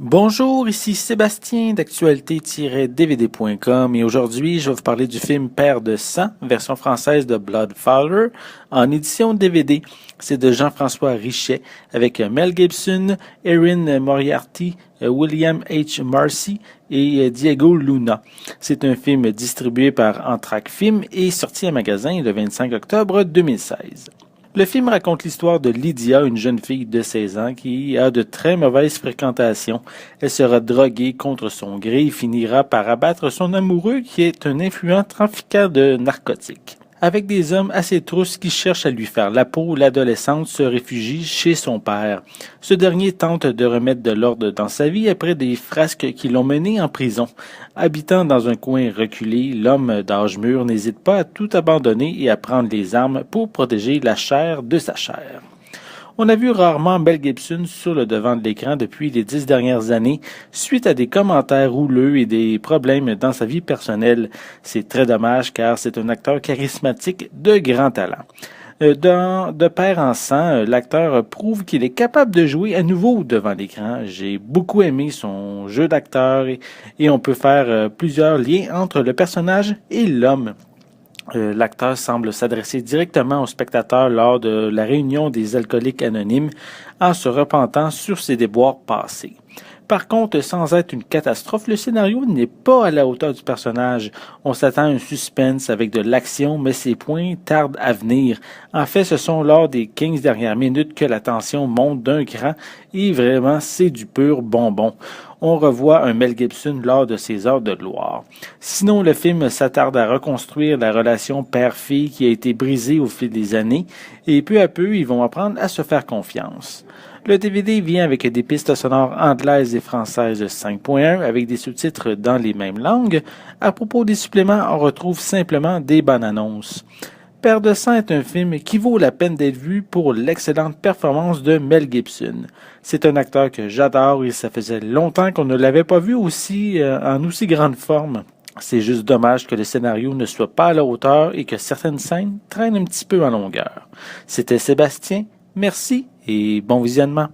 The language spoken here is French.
Bonjour, ici Sébastien d'actualité-dvd.com et aujourd'hui je vais vous parler du film Père de sang, version française de Bloodfather, en édition DVD. C'est de Jean-François Richet avec Mel Gibson, Erin Moriarty, William H. Marcy et Diego Luna. C'est un film distribué par Entraque Film et sorti en magasin le 25 octobre 2016. Le film raconte l'histoire de Lydia, une jeune fille de 16 ans qui a de très mauvaises fréquentations. Elle sera droguée contre son gré et finira par abattre son amoureux qui est un influent trafiquant de narcotiques. Avec des hommes assez trousses qui cherchent à lui faire la peau, l'adolescente se réfugie chez son père. Ce dernier tente de remettre de l'ordre dans sa vie après des frasques qui l'ont mené en prison. Habitant dans un coin reculé, l'homme d'âge mûr n'hésite pas à tout abandonner et à prendre les armes pour protéger la chair de sa chair. On a vu rarement Mel Gibson sur le devant de l'écran depuis les 10 dernières années, suite à des commentaires houleux et des problèmes dans sa vie personnelle. C'est très dommage car c'est un acteur charismatique de grand talent. De père en sang, l'acteur prouve qu'il est capable de jouer à nouveau devant l'écran. J'ai beaucoup aimé son jeu d'acteur et on peut faire plusieurs liens entre le personnage et l'homme. L'acteur semble s'adresser directement au spectateur lors de la réunion des alcooliques anonymes en se repentant sur ses déboires passés. Par contre, sans être une catastrophe, le scénario n'est pas à la hauteur du personnage. On s'attend à un suspense avec de l'action, mais ses points tardent à venir. En fait, ce sont lors des 15 dernières minutes que la tension monte d'un cran et vraiment, c'est du pur bonbon. On revoit un Mel Gibson lors de ses heures de gloire. Sinon, le film s'attarde à reconstruire la relation père-fille qui a été brisée au fil des années et peu à peu, ils vont apprendre à se faire confiance. Le DVD vient avec des pistes sonores anglaises et françaises 5.1 avec des sous-titres dans les mêmes langues. À propos des suppléments, on retrouve simplement des bonnes annonces. Père de sang est un film qui vaut la peine d'être vu pour l'excellente performance de Mel Gibson. C'est un acteur que j'adore et ça faisait longtemps qu'on ne l'avait pas vu aussi en aussi grande forme. C'est juste dommage que le scénario ne soit pas à la hauteur et que certaines scènes traînent un petit peu en longueur. C'était Sébastien, merci et bon visionnement.